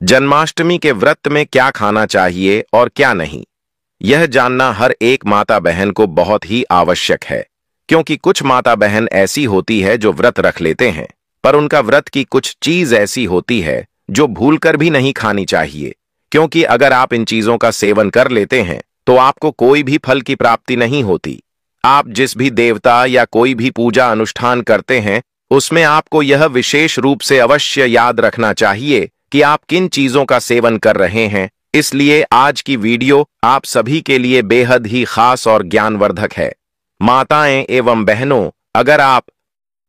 जन्माष्टमी के व्रत में क्या खाना चाहिए और क्या नहीं, यह जानना हर एक माता बहन को बहुत ही आवश्यक है। क्योंकि कुछ माता बहन ऐसी होती है जो व्रत रख लेते हैं, पर उनका व्रत की कुछ चीज ऐसी होती है जो भूलकर भी नहीं खानी चाहिए। क्योंकि अगर आप इन चीजों का सेवन कर लेते हैं तो आपको कोई भी फल की प्राप्ति नहीं होती। आप जिस भी देवता या कोई भी पूजा अनुष्ठान करते हैं उसमें आपको यह विशेष रूप से अवश्य याद रखना चाहिए कि आप किन चीजों का सेवन कर रहे हैं। इसलिए आज की वीडियो आप सभी के लिए बेहद ही खास और ज्ञानवर्धक है। माताएं एवं बहनों, अगर आप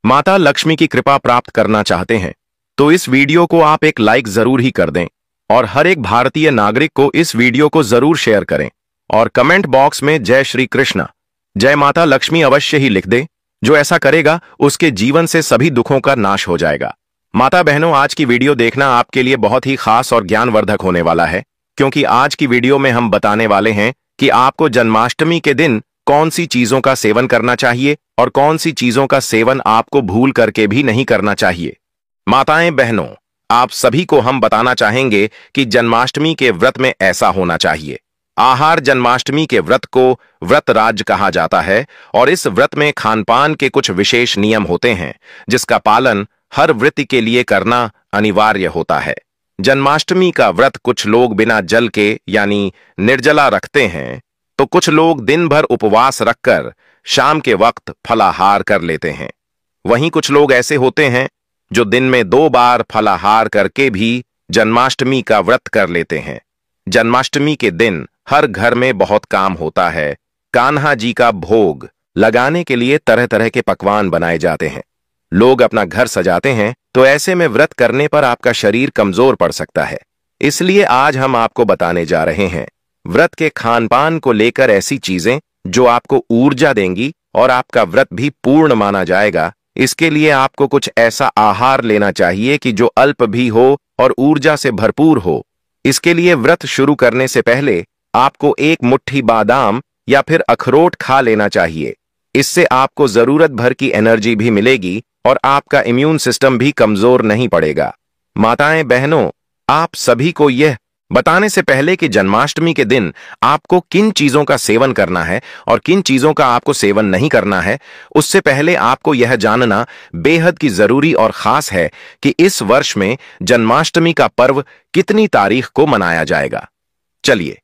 माता लक्ष्मी की कृपा प्राप्त करना चाहते हैं तो इस वीडियो को आप एक लाइक जरूर ही कर दें और हर एक भारतीय नागरिक को इस वीडियो को जरूर शेयर करें और कमेंट बॉक्स में जय श्री कृष्ण, जय माता लक्ष्मी अवश्य ही लिख दे। जो ऐसा करेगा उसके जीवन से सभी दुखों का नाश हो जाएगा। माता बहनों, आज की वीडियो देखना आपके लिए बहुत ही खास और ज्ञानवर्धक होने वाला है, क्योंकि आज की वीडियो में हम बताने वाले हैं कि आपको जन्माष्टमी के दिन कौन सी चीजों का सेवन करना चाहिए और कौन सी चीजों का सेवन आपको भूल करके भी नहीं करना चाहिए। माताएं बहनों, आप सभी को हम बताना चाहेंगे कि जन्माष्टमी के व्रत में ऐसा होना चाहिए। आहार जन्माष्टमी के व्रत को व्रत राज कहा जाता है और इस व्रत में खानपान के कुछ विशेष नियम होते हैं जिसका पालन हर व्रत के लिए करना अनिवार्य होता है। जन्माष्टमी का व्रत कुछ लोग बिना जल के यानी निर्जला रखते हैं, तो कुछ लोग दिन भर उपवास रखकर शाम के वक्त फलाहार कर लेते हैं। वहीं कुछ लोग ऐसे होते हैं जो दिन में 2 बार फलाहार करके भी जन्माष्टमी का व्रत कर लेते हैं। जन्माष्टमी के दिन हर घर में बहुत काम होता है। कान्हा जी का भोग लगाने के लिए तरह तरह के पकवान बनाए जाते हैं। लोग अपना घर सजाते हैं, तो ऐसे में व्रत करने पर आपका शरीर कमजोर पड़ सकता है। इसलिए आज हम आपको बताने जा रहे हैं व्रत के खानपान को लेकर ऐसी चीजें जो आपको ऊर्जा देंगी और आपका व्रत भी पूर्ण माना जाएगा। इसके लिए आपको कुछ ऐसा आहार लेना चाहिए कि जो अल्प भी हो और ऊर्जा से भरपूर हो। इसके लिए व्रत शुरू करने से पहले आपको 1 मुट्ठी बादाम या फिर अखरोट खा लेना चाहिए। इससे आपको जरूरत भर की एनर्जी भी मिलेगी और आपका इम्यून सिस्टम भी कमजोर नहीं पड़ेगा। माताएं बहनों, आप सभी को यह बताने से पहले कि जन्माष्टमी के दिन आपको किन चीजों का सेवन करना है और किन चीजों का आपको सेवन नहीं करना है, उससे पहले आपको यह जानना बेहद की जरूरी और खास है कि इस वर्ष में जन्माष्टमी का पर्व कितनी तारीख को मनाया जाएगा। चलिए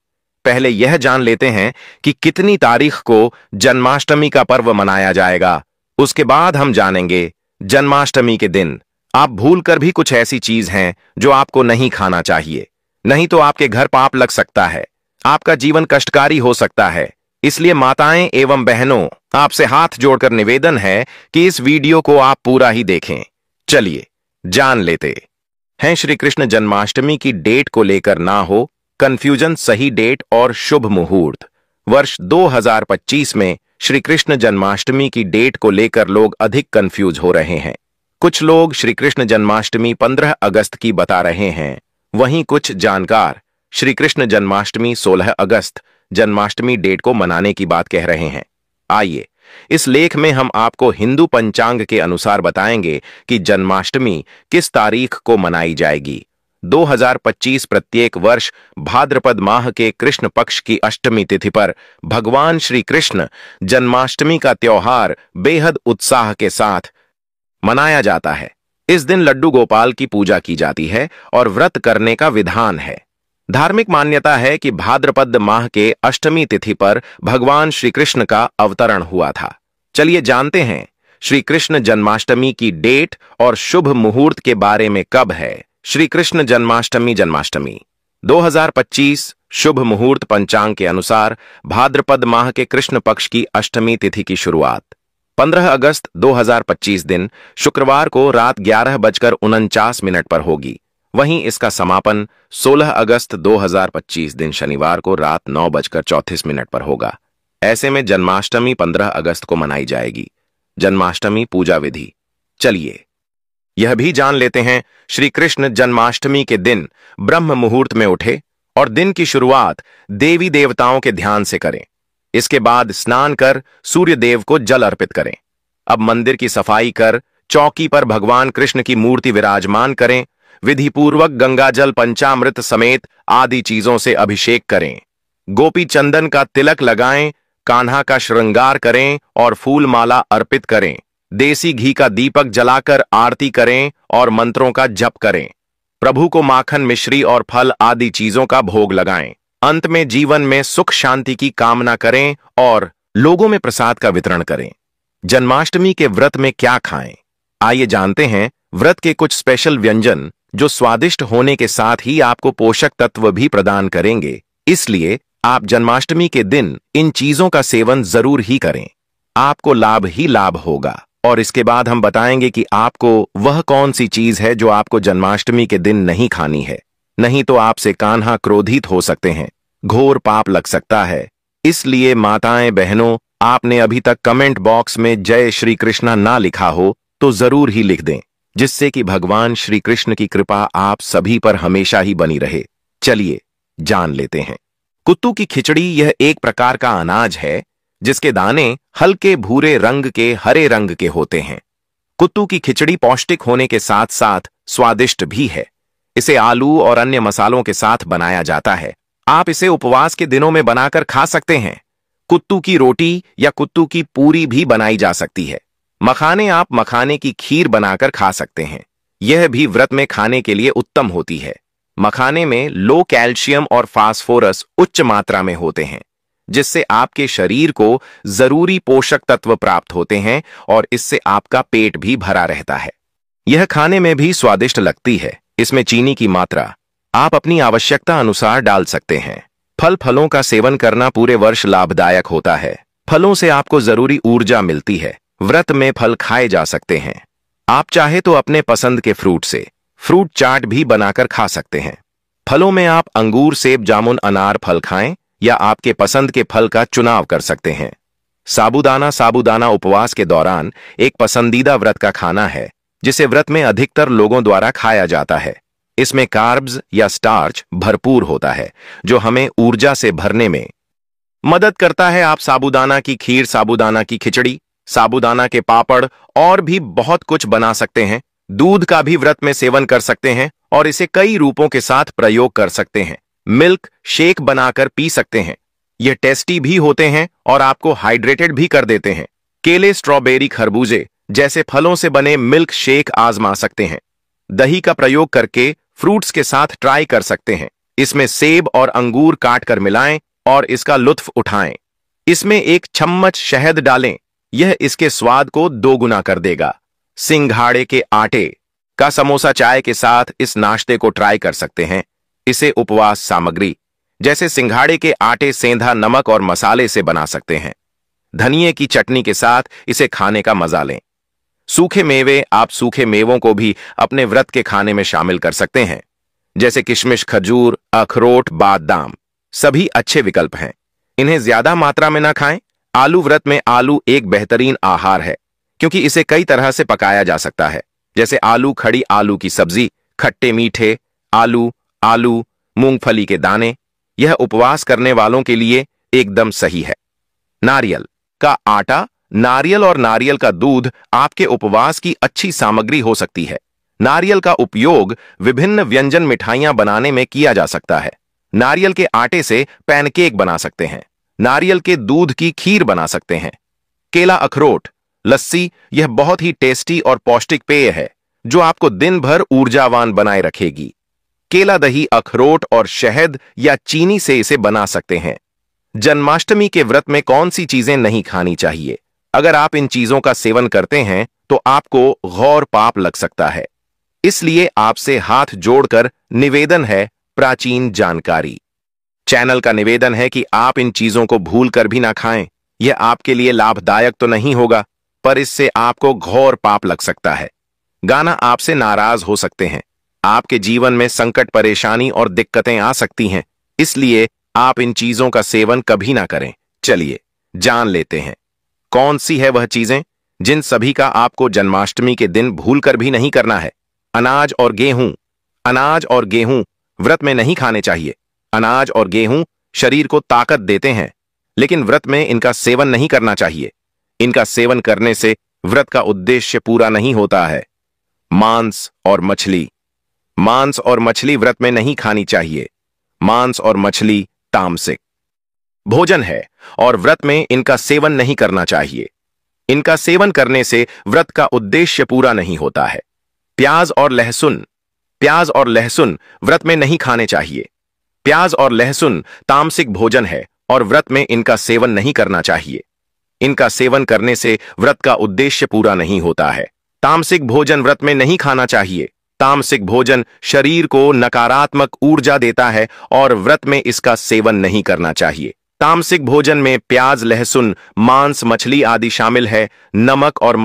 पहले यह जान लेते हैं कि कितनी तारीख को जन्माष्टमी का पर्व मनाया जाएगा। उसके बाद हम जानेंगे जन्माष्टमी के दिन आप भूलकर भी कुछ ऐसी चीज हैं जो आपको नहीं खाना चाहिए, नहीं तो आपके घर पाप लग सकता है, आपका जीवन कष्टकारी हो सकता है। इसलिए माताएं एवं बहनों, आपसे हाथ जोड़कर निवेदन है कि इस वीडियो को आप पूरा ही देखें। चलिए जान लेते हैं। श्री कृष्ण जन्माष्टमी की डेट को लेकर ना हो कंफ्यूजन, सही डेट और शुभ मुहूर्त। वर्ष 2025 में श्री कृष्ण जन्माष्टमी की डेट को लेकर लोग अधिक कंफ्यूज हो रहे हैं। कुछ लोग श्री कृष्ण जन्माष्टमी 15 अगस्त की बता रहे हैं, वहीं कुछ जानकार श्री कृष्ण जन्माष्टमी 16 अगस्त जन्माष्टमी डेट को मनाने की बात कह रहे हैं। आइए इस लेख में हम आपको हिंदू पंचांग के अनुसार बताएंगे कि जन्माष्टमी किस तारीख को मनाई जाएगी। 2025 प्रत्येक वर्ष भाद्रपद माह के कृष्ण पक्ष की अष्टमी तिथि पर भगवान श्री कृष्ण जन्माष्टमी का त्योहार बेहद उत्साह के साथ मनाया जाता है। इस दिन लड्डू गोपाल की पूजा की जाती है और व्रत करने का विधान है। धार्मिक मान्यता है कि भाद्रपद माह के अष्टमी तिथि पर भगवान श्री कृष्ण का अवतरण हुआ था। चलिए जानते हैं श्री कृष्ण जन्माष्टमी की डेट और शुभ मुहूर्त के बारे में कब है। श्री कृष्ण जन्माष्टमी 2025 शुभ मुहूर्त पंचांग के अनुसार भाद्रपद माह के कृष्ण पक्ष की अष्टमी तिथि की शुरुआत 15 अगस्त 2025 दिन शुक्रवार को रात 11:49 पर होगी। वहीं इसका समापन 16 अगस्त 2025 दिन शनिवार को रात 9:34 पर होगा। ऐसे में जन्माष्टमी 15 अगस्त को मनाई जाएगी। जन्माष्टमी पूजा विधि, चलिए यह भी जान लेते हैं। श्री कृष्ण जन्माष्टमी के दिन ब्रह्म मुहूर्त में उठे और दिन की शुरुआत देवी देवताओं के ध्यान से करें। इसके बाद स्नान कर सूर्य देव को जल अर्पित करें। अब मंदिर की सफाई कर चौकी पर भगवान कृष्ण की मूर्ति विराजमान करें। विधिपूर्वक गंगाजल पंचामृत समेत आदि चीजों से अभिषेक करें। गोपी चंदन का तिलक लगाएं, कान्हा का श्रृंगार करें और फूल माला अर्पित करें। देसी घी का दीपक जलाकर आरती करें और मंत्रों का जप करें। प्रभु को माखन, मिश्री और फल आदि चीजों का भोग लगाएं। अंत में जीवन में सुख शांति की कामना करें और लोगों में प्रसाद का वितरण करें। जन्माष्टमी के व्रत में क्या खाएं? आइए जानते हैं व्रत के कुछ स्पेशल व्यंजन जो स्वादिष्ट होने के साथ ही आपको पोषक तत्व भी प्रदान करेंगे। इसलिए आप जन्माष्टमी के दिन इन चीजों का सेवन जरूर ही करें, आपको लाभ ही लाभ होगा। और इसके बाद हम बताएंगे कि आपको वह कौन सी चीज है जो आपको जन्माष्टमी के दिन नहीं खानी है, नहीं तो आपसे कान्हा क्रोधित हो सकते हैं, घोर पाप लग सकता है। इसलिए माताएं बहनों, आपने अभी तक कमेंट बॉक्स में जय श्री कृष्णा ना लिखा हो तो जरूर ही लिख दें, जिससे कि भगवान श्री कृष्ण की कृपा आप सभी पर हमेशा ही बनी रहे। चलिए जान लेते हैं। कुत्तू की खिचड़ी यह एक प्रकार का अनाज है जिसके दाने हल्के भूरे रंग के हरे रंग के होते हैं। कुत्तू की खिचड़ी पौष्टिक होने के साथ साथ स्वादिष्ट भी है। इसे आलू और अन्य मसालों के साथ बनाया जाता है। आप इसे उपवास के दिनों में बनाकर खा सकते हैं। कुत्तू की रोटी या कुत्तू की पूरी भी बनाई जा सकती है। मखाने, आप मखाने की खीर बनाकर खा सकते हैं। यह भी व्रत में खाने के लिए उत्तम होती है। मखाने में लो कैल्शियम और फास्फोरस उच्च मात्रा में होते हैं, जिससे आपके शरीर को जरूरी पोषक तत्व प्राप्त होते हैं और इससे आपका पेट भी भरा रहता है। यह खाने में भी स्वादिष्ट लगती है। इसमें चीनी की मात्रा आप अपनी आवश्यकता अनुसार डाल सकते हैं। फलों का सेवन करना पूरे वर्ष लाभदायक होता है। फलों से आपको जरूरी ऊर्जा मिलती है। व्रत में फल खाए जा सकते हैं। आप चाहे तो अपने पसंद के फ्रूट से फ्रूट चाट भी बनाकर खा सकते हैं। फलों में आप अंगूर, सेब, जामुन, अनार फल खाएं या आपके पसंद के फल का चुनाव कर सकते हैं। साबूदाना उपवास के दौरान एक पसंदीदा व्रत का खाना है जिसे व्रत में अधिकतर लोगों द्वारा खाया जाता है। इसमें कार्ब्स या स्टार्च भरपूर होता है जो हमें ऊर्जा से भरने में मदद करता है। आप साबूदाना की खीर, साबूदाना की खिचड़ी, साबूदाना के पापड़ और भी बहुत कुछ बना सकते हैं। दूध का भी व्रत में सेवन कर सकते हैं और इसे कई रूपों के साथ प्रयोग कर सकते हैं। मिल्क शेक बनाकर पी सकते हैं। यह टेस्टी भी होते हैं और आपको हाइड्रेटेड भी कर देते हैं। केले, स्ट्रॉबेरी, खरबूजे जैसे फलों से बने मिल्क शेक आजमा सकते हैं। दही का प्रयोग करके फ्रूट्स के साथ ट्राई कर सकते हैं। इसमें सेब और अंगूर काट कर मिलाएं और इसका लुत्फ उठाएं। इसमें एक चम्मच शहद डालें, यह इसके स्वाद को दोगुना कर देगा। सिंघाड़े के आटे का समोसा चाय के साथ इस नाश्ते को ट्राई कर सकते हैं। इसे उपवास सामग्री जैसे सिंघाड़े के आटे, सेंधा, नमक और मसाले से बना सकते हैं। धनिये की चटनी के साथ इसे खाने का मजा लें। सूखे मेवे, आप सूखे मेवों को भी अपने व्रत के खाने में शामिल कर सकते हैं, जैसे किशमिश, खजूर, अखरोट, बादाम सभी अच्छे विकल्प हैं। इन्हें ज्यादा मात्रा में ना खाएं। आलू, व्रत में आलू एक बेहतरीन आहार है क्योंकि इसे कई तरह से पकाया जा सकता है, जैसे आलू, खड़ी आलू की सब्जी, खट्टे मीठे आलू, मूंगफली के दाने। यह उपवास करने वालों के लिए एकदम सही है। नारियल का आटा, नारियल और नारियल का दूध आपके उपवास की अच्छी सामग्री हो सकती है। नारियल का उपयोग विभिन्न व्यंजन, मिठाइयां बनाने में किया जा सकता है। नारियल के आटे से पैनकेक बना सकते हैं। नारियल के दूध की खीर बना सकते हैं। केला, अखरोट, लस्सी यह बहुत ही टेस्टी और पौष्टिक पेय है जो आपको दिन भर ऊर्जावान बनाए रखेगी। केला, दही, अखरोट और शहद या चीनी से इसे बना सकते हैं। जन्माष्टमी के व्रत में कौन सी चीजें नहीं खानी चाहिए? अगर आप इन चीजों का सेवन करते हैं तो आपको घोर पाप लग सकता है। इसलिए आपसे हाथ जोड़कर निवेदन है, प्राचीन जानकारी। चैनल का निवेदन है कि आप इन चीजों को भूल कर भी ना खाएं। यह आपके लिए लाभदायक तो नहीं होगा, पर इससे आपको घोर पाप लग सकता है। गाना आपसे नाराज हो सकते हैं। आपके जीवन में संकट, परेशानी और दिक्कतें आ सकती हैं। इसलिए आप इन चीजों का सेवन कभी ना करें। चलिए जान लेते हैं कौन सी है वह चीजें जिन सभी का आपको जन्माष्टमी के दिन भूलकर भी नहीं करना है। अनाज और गेहूं। अनाज और गेहूं व्रत में नहीं खाने चाहिए। अनाज और गेहूं शरीर को ताकत देते हैं, लेकिन व्रत में इनका सेवन नहीं करना चाहिए। इनका सेवन करने से व्रत का उद्देश्य पूरा नहीं होता है। मांस और मछली। मांस और मछली व्रत में नहीं खानी चाहिए। मांस और मछली तामसिक भोजन है और व्रत में इनका सेवन नहीं करना चाहिए। इनका सेवन करने से व्रत का उद्देश्य पूरा नहीं होता है। प्याज और लहसुन व्रत में नहीं खाने चाहिए। प्याज और लहसुन तामसिक भोजन है और व्रत में इनका सेवन नहीं करना चाहिए। इनका सेवन करने से व्रत का उद्देश्य पूरा नहीं होता है। तामसिक भोजन व्रत में नहीं खाना चाहिए। तामसिक भोजन शरीर को नकारात्मक ऊर्जा देता है और व्रत में इसका सेवन नहीं करना चाहिए। तामसिक भोजन में प्याज, लहसुन, मांस, मछली आदि शामिल है। नमक और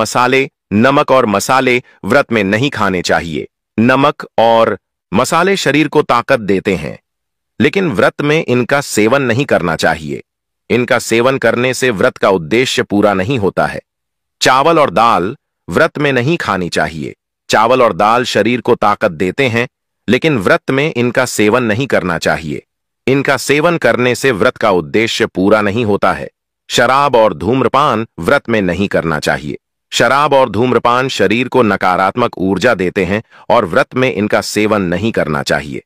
मसाले व्रत में नहीं खाने चाहिए। नमक और मसाले शरीर को ताकत देते हैं, लेकिन व्रत में इनका सेवन नहीं करना चाहिए। इनका सेवन करने से व्रत का उद्देश्य पूरा नहीं होता है। चावल और दाल व्रत में नहीं खानी चाहिए। चावल और दाल शरीर को ताकत देते हैं, लेकिन व्रत में इनका सेवन नहीं करना चाहिए। इनका सेवन करने से व्रत का उद्देश्य पूरा नहीं होता है। शराब और धूम्रपान व्रत में नहीं करना चाहिए। शराब और धूम्रपान शरीर को नकारात्मक ऊर्जा देते हैं और व्रत में इनका सेवन नहीं करना चाहिए।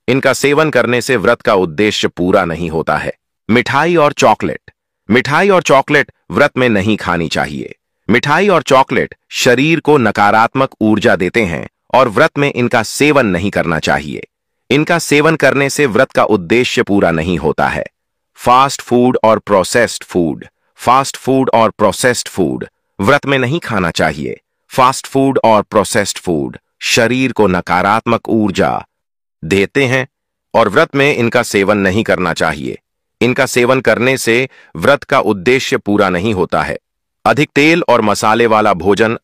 इनका सेवन करने से व्रत का उद्देश्य पूरा नहीं होता है। मिठाई और चॉकलेट व्रत में नहीं खानी चाहिए। मिठाई और चॉकलेट शरीर को नकारात्मक ऊर्जा देते हैं और व्रत में इनका सेवन नहीं करना चाहिए। इनका सेवन करने से व्रत का उद्देश्य पूरा नहीं होता है। फास्ट फूड और प्रोसेस्ड फूड व्रत में नहीं खाना चाहिए। फास्ट फूड और प्रोसेस्ड फूड शरीर को नकारात्मक ऊर्जा देते हैं और व्रत में इनका सेवन नहीं करना चाहिए। इनका सेवन करने से व्रत का उद्देश्य पूरा नहीं होता है। अधिक तेल और मसाले वाला भोजन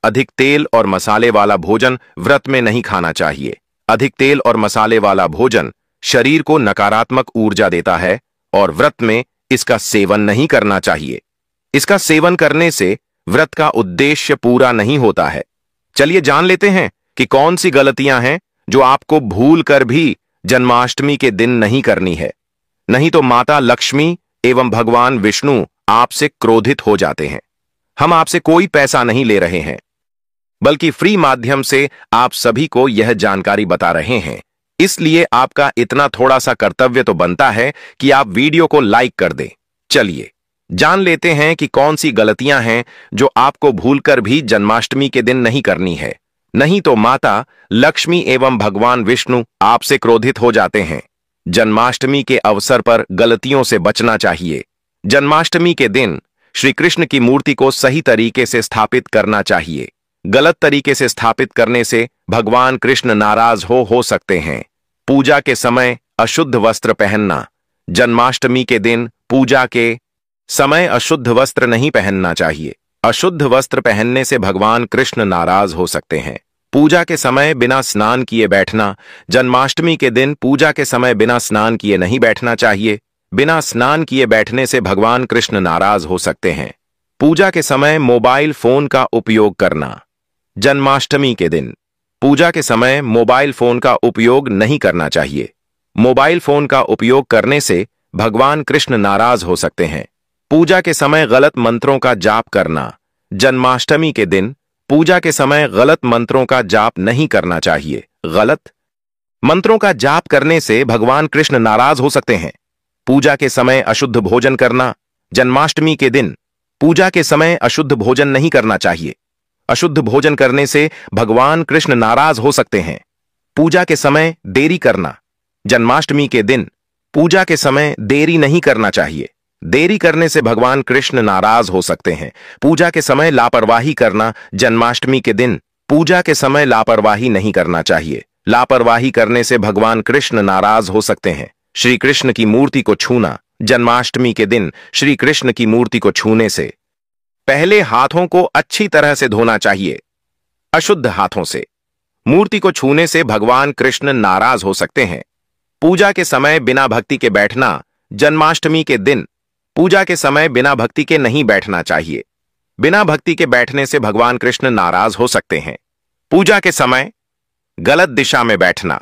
व्रत में नहीं खाना चाहिए। अधिक तेल और मसाले वाला भोजन शरीर को नकारात्मक ऊर्जा देता है और व्रत में इसका सेवन नहीं करना चाहिए। इसका सेवन करने से व्रत का उद्देश्य पूरा नहीं होता है। चलिए जान लेते हैं कि कौन सी गलतियां हैं जो आपको भूल कर भी जन्माष्टमी के दिन नहीं करनी है। नहीं तो माता लक्ष्मी एवं भगवान विष्णु आपसे क्रोधित हो जाते हैं। हम आपसे कोई पैसा नहीं ले रहे हैं, बल्कि फ्री माध्यम से आप सभी को यह जानकारी बता रहे हैं। इसलिए आपका इतना थोड़ा सा कर्तव्य तो बनता है कि आप वीडियो को लाइक कर दें। चलिए जान लेते हैं कि कौन सी गलतियां हैं जो आपको भूलकर भी जन्माष्टमी के दिन नहीं करनी है। नहीं तो माता लक्ष्मी एवं भगवान विष्णु आपसे क्रोधित हो जाते हैं। जन्माष्टमी के अवसर पर गलतियों से बचना चाहिए। जन्माष्टमी के दिन श्री कृष्ण की मूर्ति को सही तरीके से स्थापित करना चाहिए। गलत तरीके से स्थापित करने से भगवान कृष्ण नाराज हो सकते हैं। पूजा के समय अशुद्ध वस्त्र पहनना। जन्माष्टमी के दिन पूजा के समय अशुद्ध वस्त्र नहीं पहनना चाहिए। अशुद्ध वस्त्र पहनने से भगवान कृष्ण नाराज हो सकते हैं। पूजा के समय बिना स्नान किए बैठना। जन्माष्टमी के दिन पूजा के समय बिना स्नान किए नहीं बैठना चाहिए। बिना स्नान किए बैठने से भगवान कृष्ण नाराज हो सकते हैं। पूजा के समय मोबाइल फोन का उपयोग करना। जन्माष्टमी के दिन पूजा के समय मोबाइल फोन का उपयोग नहीं करना चाहिए। मोबाइल फोन का उपयोग करने से भगवान कृष्ण नाराज हो सकते हैं। पूजा के समय गलत मंत्रों का जाप करना। जन्माष्टमी के दिन पूजा के समय गलत मंत्रों का जाप नहीं करना चाहिए। गलत मंत्रों का जाप करने से भगवान कृष्ण नाराज हो सकते हैं। पूजा के समय अशुद्ध भोजन करना। जन्माष्टमी के दिन पूजा के समय अशुद्ध भोजन नहीं करना चाहिए। अशुद्ध भोजन करने से भगवान कृष्ण नाराज हो सकते हैं। पूजा के समय देरी करना। जन्माष्टमी के दिन पूजा के समय देरी नहीं करना चाहिए। देरी करने से भगवान कृष्ण नाराज हो सकते हैं। पूजा के समय लापरवाही करना। जन्माष्टमी के दिन पूजा के समय लापरवाही नहीं करना चाहिए। लापरवाही करने से भगवान कृष्ण नाराज हो सकते हैं। श्री कृष्ण की मूर्ति को छूना। जन्माष्टमी के दिन श्री कृष्ण की मूर्ति को छूने से पहले हाथों को अच्छी तरह से धोना चाहिए। अशुद्ध हाथों से मूर्ति को छूने से भगवान कृष्ण नाराज हो सकते हैं। पूजा के समय बिना भक्ति के बैठना। जन्माष्टमी के दिन पूजा के समय बिना भक्ति के नहीं बैठना चाहिए। बिना भक्ति के बैठने से भगवान कृष्ण नाराज हो सकते हैं। पूजा के समय गलत दिशा में बैठना।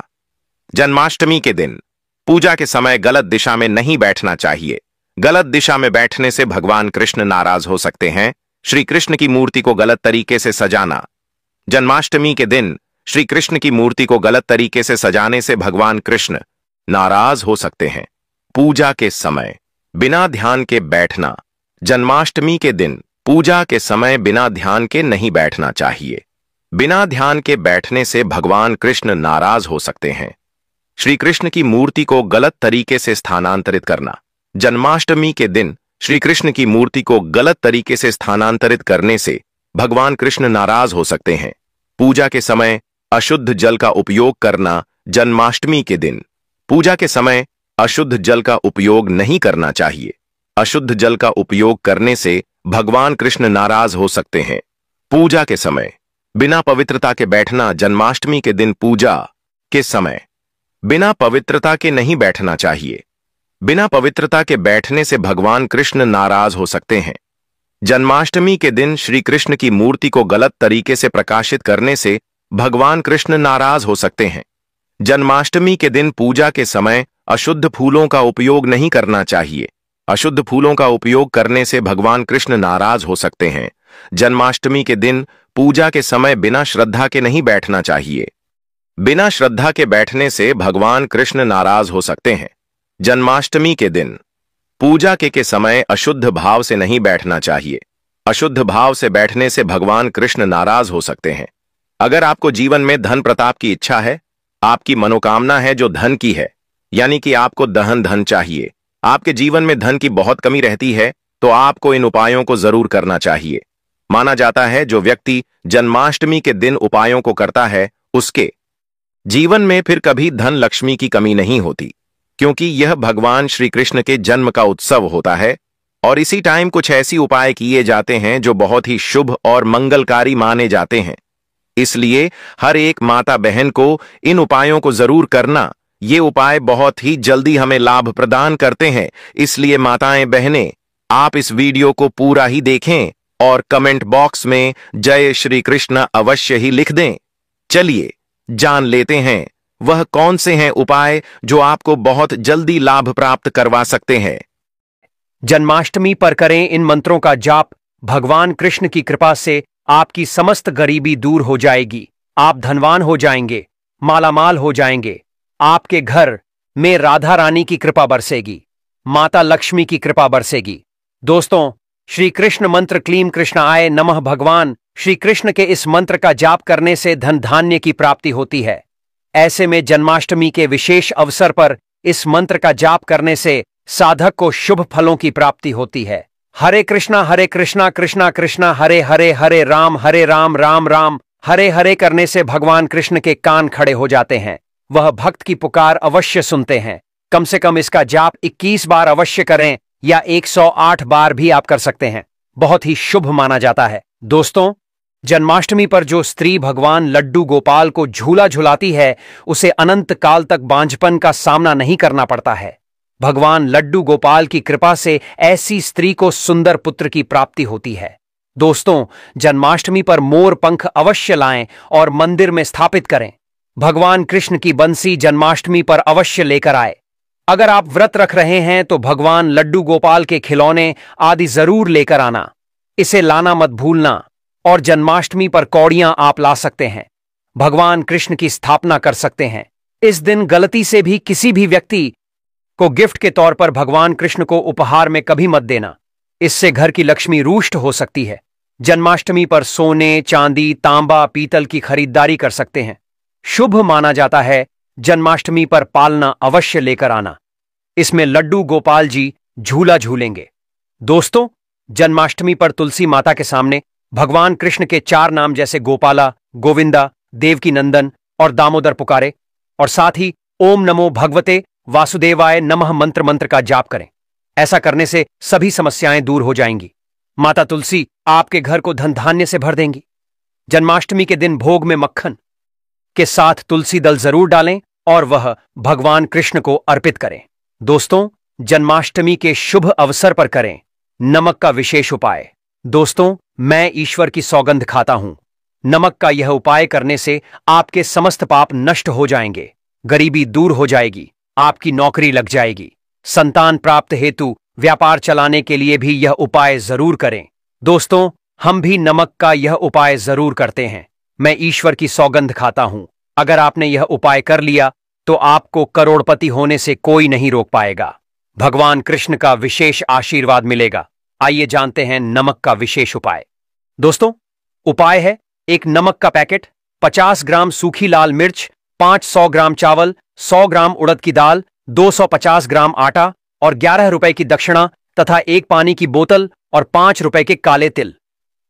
जन्माष्टमी के दिन पूजा के समय गलत दिशा में नहीं बैठना चाहिए। गलत दिशा में बैठने से भगवान कृष्ण नाराज हो सकते हैं। श्री कृष्ण की मूर्ति को गलत तरीके से सजाना। जन्माष्टमी के दिन श्री कृष्ण की मूर्ति को गलत तरीके से सजाने से भगवान कृष्ण नाराज हो सकते हैं। पूजा के समय बिना ध्यान के बैठना। जन्माष्टमी के दिन पूजा के समय बिना ध्यान के नहीं बैठना चाहिए। बिना ध्यान के बैठने से भगवान कृष्ण नाराज हो सकते हैं। श्री कृष्ण की मूर्ति को गलत तरीके से स्थानांतरित करना। जन्माष्टमी के दिन श्री कृष्ण की मूर्ति को गलत तरीके से स्थानांतरित करने से भगवान कृष्ण नाराज हो सकते हैं। पूजा के समय अशुद्ध जल का उपयोग करना। जन्माष्टमी के दिन पूजा के समय अशुद्ध जल का उपयोग नहीं करना चाहिए। अशुद्ध जल का उपयोग करने से भगवान कृष्ण नाराज हो सकते हैं। पूजा के समय बिना पवित्रता के बैठना। जन्माष्टमी के दिन पूजा के समय बिना पवित्रता के नहीं बैठना चाहिए। बिना पवित्रता के बैठने से भगवान कृष्ण नाराज हो सकते हैं। जन्माष्टमी के दिन श्री कृष्ण की मूर्ति को गलत तरीके से प्रकाशित करने से भगवान कृष्ण नाराज हो सकते हैं। जन्माष्टमी के दिन पूजा के समय अशुद्ध फूलों का उपयोग नहीं करना चाहिए। अशुद्ध फूलों का उपयोग करने से भगवान कृष्ण नाराज हो सकते हैं। जन्माष्टमी के दिन पूजा के समय बिना श्रद्धा के नहीं बैठना चाहिए। बिना श्रद्धा के बैठने से भगवान कृष्ण नाराज हो सकते हैं। जन्माष्टमी के दिन पूजा के समय अशुद्ध भाव से नहीं बैठना चाहिए। अशुद्ध भाव से बैठने से भगवान कृष्ण नाराज हो सकते हैं। अगर आपको जीवन में धन प्रताप की इच्छा है, आपकी मनोकामना है जो धन की है, यानी कि आपको धन चाहिए, आपके जीवन में धन की बहुत कमी रहती है, तो आपको इन उपायों को जरूर करना चाहिए। माना जाता है जो व्यक्ति जन्माष्टमी के दिन उपायों को करता है उसके जीवन में फिर कभी धन लक्ष्मी की कमी नहीं होती, क्योंकि यह भगवान श्री कृष्ण के जन्म का उत्सव होता है और इसी टाइम कुछ ऐसी उपाय किए जाते हैं जो बहुत ही शुभ और मंगलकारी माने जाते हैं। इसलिए हर एक माता बहन को इन उपायों को जरूर करना। ये उपाय बहुत ही जल्दी हमें लाभ प्रदान करते हैं। इसलिए माताएं बहनें, आप इस वीडियो को पूरा ही देखें और कमेंट बॉक्स में जय श्री कृष्ण अवश्य ही लिख दें। चलिए जान लेते हैं वह कौन से हैं उपाय जो आपको बहुत जल्दी लाभ प्राप्त करवा सकते हैं। जन्माष्टमी पर करें इन मंत्रों का जाप। भगवान कृष्ण की कृपा से आपकी समस्त गरीबी दूर हो जाएगी। आप धनवान हो जाएंगे, मालामाल हो जाएंगे। आपके घर में राधा रानी की कृपा बरसेगी, माता लक्ष्मी की कृपा बरसेगी। दोस्तों, श्री कृष्ण मंत्र क्लीम कृष्णाय नमः भगवान श्री कृष्ण के इस मंत्र का जाप करने से धन धान्य की प्राप्ति होती है। ऐसे में जन्माष्टमी के विशेष अवसर पर इस मंत्र का जाप करने से साधक को शुभ फलों की प्राप्ति होती है। हरे कृष्णा कृष्णा कृष्णा हरे हरे, हरे राम राम राम हरे हरे करने से भगवान कृष्ण के कान खड़े हो जाते हैं। वह भक्त की पुकार अवश्य सुनते हैं। कम से कम इसका जाप 21 बार अवश्य करें या 108 बार भी आप कर सकते हैं। बहुत ही शुभ माना जाता है। दोस्तों, जन्माष्टमी पर जो स्त्री भगवान लड्डू गोपाल को झूला झुलाती है उसे अनंत काल तक बांझपन का सामना नहीं करना पड़ता है। भगवान लड्डू गोपाल की कृपा से ऐसी स्त्री को सुंदर पुत्र की प्राप्ति होती है। दोस्तों, जन्माष्टमी पर मोर पंख अवश्य लाएं और मंदिर में स्थापित करें। भगवान कृष्ण की बंसी जन्माष्टमी पर अवश्य लेकर आए। अगर आप व्रत रख रहे हैं तो भगवान लड्डू गोपाल के खिलौने आदि जरूर लेकर आना। इसे लाना मत भूलना। और जन्माष्टमी पर कौड़ियां आप ला सकते हैं। भगवान कृष्ण की स्थापना कर सकते हैं। इस दिन गलती से भी किसी भी व्यक्ति को गिफ्ट के तौर पर भगवान कृष्ण को उपहार में कभी मत देना। इससे घर की लक्ष्मी रुष्ट हो सकती है। जन्माष्टमी पर सोने, चांदी, तांबा, पीतल की खरीदारी कर सकते हैं। शुभ माना जाता है जन्माष्टमी पर पालना अवश्य लेकर आना। इसमें लड्डू गोपाल जी झूला झूलेंगे। दोस्तों, जन्माष्टमी पर तुलसी माता के सामने भगवान कृष्ण के 4 नाम जैसे गोपाला, गोविंदा, देवकी नंदन और दामोदर पुकारे और साथ ही ओम नमो भगवते वासुदेवाय नमः मंत्र का जाप करें। ऐसा करने से सभी समस्याएं दूर हो जाएंगी। माता तुलसी आपके घर को धन धान्य से भर देंगी। जन्माष्टमी के दिन भोग में मक्खन के साथ तुलसी दल जरूर डालें और वह भगवान कृष्ण को अर्पित करें। दोस्तों, जन्माष्टमी के शुभ अवसर पर करें नमक का विशेष उपाय। दोस्तों, मैं ईश्वर की सौगंध खाता हूं। नमक का यह उपाय करने से आपके समस्त पाप नष्ट हो जाएंगे, गरीबी दूर हो जाएगी, आपकी नौकरी लग जाएगी। संतान प्राप्त हेतु व्यापार चलाने के लिए भी यह उपाय जरूर करें। दोस्तों, हम भी नमक का यह उपाय जरूर करते हैं। मैं ईश्वर की सौगंध खाता हूं, अगर आपने यह उपाय कर लिया तो आपको करोड़पति होने से कोई नहीं रोक पाएगा। भगवान कृष्ण का विशेष आशीर्वाद मिलेगा। आइए जानते हैं नमक का विशेष उपाय। दोस्तों, उपाय है एक नमक का पैकेट, 50 ग्राम सूखी लाल मिर्च, 500 ग्राम चावल, 100 ग्राम उड़द की दाल, 250 ग्राम आटा और 11 रुपए की दक्षिणा तथा एक पानी की बोतल और 5 रुपए के काले तिल।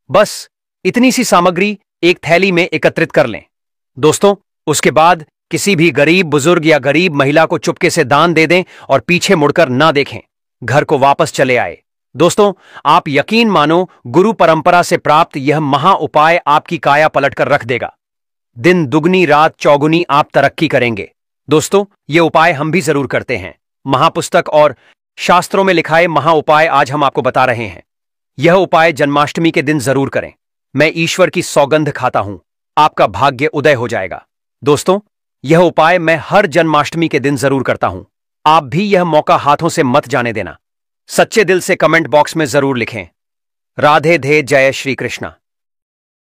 बस इतनी सी सामग्री एक थैली में एकत्रित कर लें। दोस्तों, उसके बाद किसी भी गरीब बुजुर्ग या गरीब महिला को चुपके से दान दे दें और पीछे मुड़कर ना देखें, घर को वापस चले आए। दोस्तों, आप यकीन मानो, गुरु परंपरा से प्राप्त यह महा उपाय आपकी काया पलट कर रख देगा। दिन दुगनी रात चौगुनी आप तरक्की करेंगे। दोस्तों, ये उपाय हम भी जरूर करते हैं। महापुस्तक और शास्त्रों में लिखाए महा उपाय आज हम आपको बता रहे हैं। यह उपाय जन्माष्टमी के दिन जरूर करें। मैं ईश्वर की सौगंध खाता हूं, आपका भाग्य उदय हो जाएगा। दोस्तों, यह उपाय मैं हर जन्माष्टमी के दिन जरूर करता हूं। आप भी यह मौका हाथों से मत जाने देना। सच्चे दिल से कमेंट बॉक्स में जरूर लिखें, राधे धे जय श्री कृष्णा।